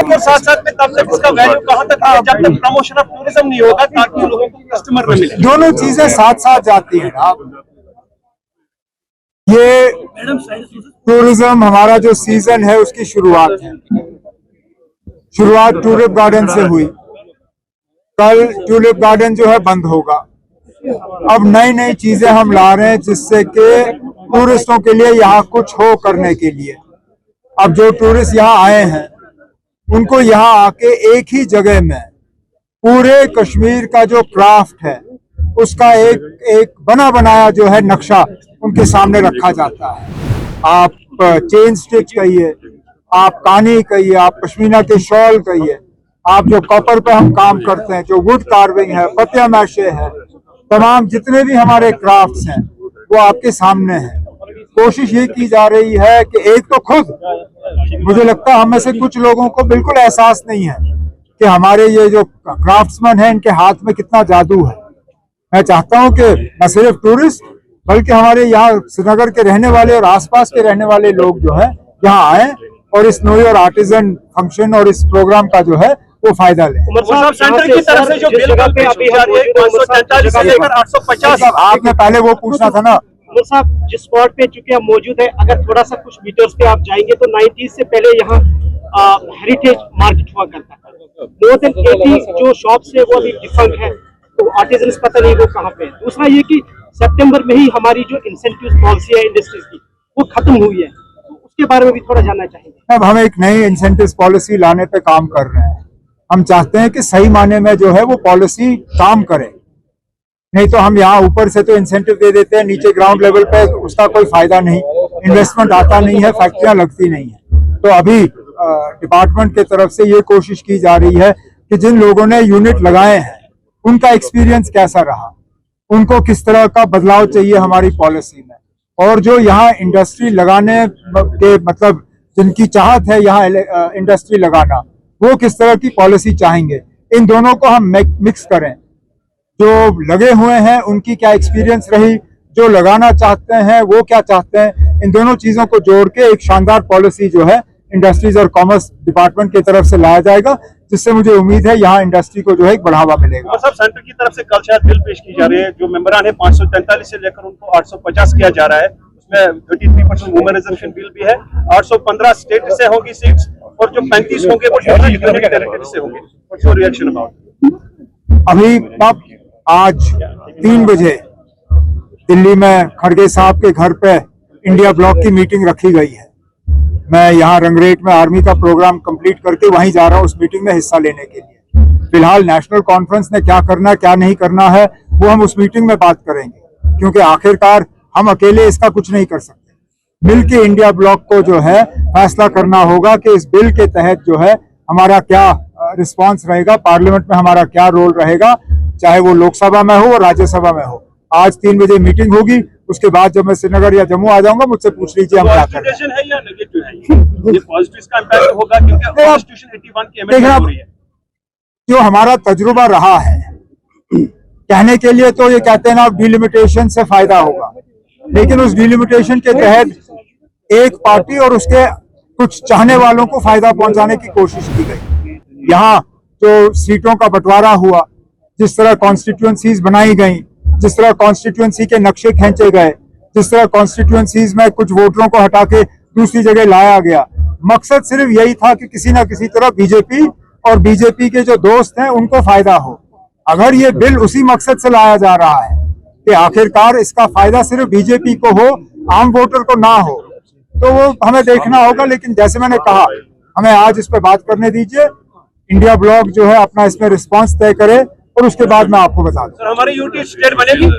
और साथ साथ में तब तक इसका वैल्यू कहां तक है जब तक प्रमोशन ऑफ टूरिज्म नहीं होगा ताकि लोगों को कस्टमर न मिले। दोनों चीजें साथ साथ जाती हैं ना। ये टूरिज्म हमारा जो सीजन है उसकी शुरुआत है। शुरुआत ट्यूलिप गार्डन से हुई। कल ट्यूलिप गार्डन जो है बंद होगा। अब नई नई चीजें हम ला रहे हैं जिससे कि टूरिस्टों के लिए यहाँ कुछ हो करने के लिए। अब जो टूरिस्ट यहाँ आए हैं उनको यहाँ आके एक ही जगह में पूरे कश्मीर का जो क्राफ्ट है उसका एक बना बनाया जो है नक्शा उनके सामने रखा जाता है। आप चेन स्टिच कहिए, आप कानी कहिए, आप पश्मीना के शॉल कहिए, आप जो कॉपर पे हम काम करते हैं, जो वुड कार्विंग है, पतिया मैशे है, तमाम जितने भी हमारे क्राफ्ट्स हैं वो आपके सामने हैं। कोशिश ये की जा रही है कि एक तो खुद मुझे लगता है हम में से कुछ लोगों को बिल्कुल एहसास नहीं है कि हमारे ये जो क्राफ्ट्समैन हैं इनके हाथ में कितना जादू है। मैं चाहता हूं कि न सिर्फ टूरिस्ट बल्कि हमारे यहाँ श्रीनगर के रहने वाले और आसपास के रहने वाले लोग जो है यहाँ आए और इस नो योर आर्टिजन फंक्शन और इस प्रोग्राम का जो है वो फायदा लें। सेंटर की तरफ से जो बिल पेश की जा रही है 543 से लेकर 850। आपने पहले वो पूछना था ना। उमर साहब, जिस स्पॉट पे चूंकि आप मौजूद है, अगर थोड़ा सा कुछ मीटर्स पे आप जाएंगे तो 90s से पहले यहाँ हेरिटेज मार्केट हुआ करता है। मोर देन 80 जो शॉप्स है वो अभी डिफंक्ट है, तो आर्टिजन्स पता नहीं वो कहाँ पे है। दूसरा ये कि सितंबर में ही हमारी जो इंसेंटिव पॉलिसी है इंडस्ट्रीज की वो खत्म हुई है, तो उसके बारे में भी थोड़ा जानना चाहेंगे। अब हम एक नई इंसेंटिव पॉलिसी लाने पे काम कर रहे हैं। हम चाहते हैं कि सही माने में जो है वो पॉलिसी काम करे, नहीं तो हम यहाँ ऊपर से तो इंसेंटिव दे देते हैं, नीचे ग्राउंड लेवल पे उसका कोई फायदा नहीं, इन्वेस्टमेंट आता नहीं है, फैक्ट्रियां लगती नहीं है। तो अभी डिपार्टमेंट की तरफ से ये कोशिश की जा रही है कि जिन लोगों ने यूनिट लगाए हैं उनका एक्सपीरियंस कैसा रहा, उनको किस तरह का बदलाव चाहिए हमारी पॉलिसी में, और जो यहाँ इंडस्ट्री लगाने के मतलब जिनकी चाहत है यहाँ इंडस्ट्री लगाना वो किस तरह की पॉलिसी चाहेंगे, इन दोनों को हम मिक्स करें। जो लगे हुए हैं उनकी क्या एक्सपीरियंस रही, जो लगाना चाहते हैं वो क्या चाहते हैं, इन दोनों चीजों को जोड़ के एक शानदार पॉलिसी जो है इंडस्ट्रीज और कॉमर्स डिपार्टमेंट की तरफ से लाया जाएगा, जिससे मुझे उम्मीद है यहाँ इंडस्ट्री को जो है एक बढ़ावा मिलेगा। सब सेंटर की तरफ से कल शायद बिल पेश की जा रही है, जो मेंबरान है 543 से लेकर उनको 850 किया जा रहा है। उसमें 33% वुमेन रिजर्वेशन बिल भी है। 815 स्टेट से होगी सीट्स और जो 35 होंगे वो टेरिटरी से होंगे। What's your reaction about? अभी तब आज 3 बजे दिल्ली में खड़गे साहब के घर पे इंडिया ब्लॉक की मीटिंग रखी गई है। मैं यहाँ रंगरेट में आर्मी का प्रोग्राम कंप्लीट करके वहीं जा रहा हूँ उस मीटिंग में हिस्सा लेने के लिए। फिलहाल नेशनल कॉन्फ्रेंस ने क्या करना क्या नहीं करना है वो हम उस मीटिंग में बात करेंगे, क्योंकि आखिरकार हम अकेले इसका कुछ नहीं कर सकते। मिलके इंडिया ब्लॉक को जो है फैसला करना होगा कि इस बिल के तहत जो है हमारा क्या रिस्पॉन्स रहेगा, पार्लियामेंट में हमारा क्या रोल रहेगा, चाहे वो लोकसभा में हो और राज्यसभा में हो। आज 3 बजे मीटिंग होगी, उसके बाद जब मैं श्रीनगर या जम्मू आ जाऊंगा मुझसे पूछ लीजिए हम क्या कर रहे हैं। है या नेगेटिव है? ये पॉजिटिव इसका इम्पैक्ट होगा क्योंकि कॉन्स्टिट्यूशन 81 की अमेंडमेंट हो रही है। जो हमारा तजुर्बा रहा है, कहने के लिए तो ये कहते हैं ना डिलिमिटेशन से फायदा होगा, लेकिन उस डिलिमिटेशन के तहत एक पार्टी और उसके कुछ चाहने वालों को फायदा पहुंचाने की कोशिश की गई। यहाँ जो सीटों का बंटवारा हुआ, जिस तरह कॉन्स्टिट्यूएंसीज बनाई गई, जिस तरह कॉन्स्टिट्यूएंसी के नक्शे खींचे गए, जिस तरह कॉन्स्टिट्यूएंसीज में कुछ वोटरों को हटा के दूसरी जगह लाया गया, मकसद सिर्फ यही था कि किसी ना किसी तरह बीजेपी और बीजेपी के जो दोस्त हैं उनको फायदा हो। अगर ये बिल उसी मकसद से लाया जा रहा है कि आखिरकार इसका फायदा सिर्फ बीजेपी को हो, आम वोटर को ना हो, तो वो हमें देखना होगा। लेकिन जैसे मैंने कहा, हमें आज इस पर बात करने दीजिए, इंडिया ब्लॉक जो है अपना इसमें रिस्पॉन्स तय करे और उसके बाद मैं आपको बता दूं। हमारी यूटी स्टेट बनेगी।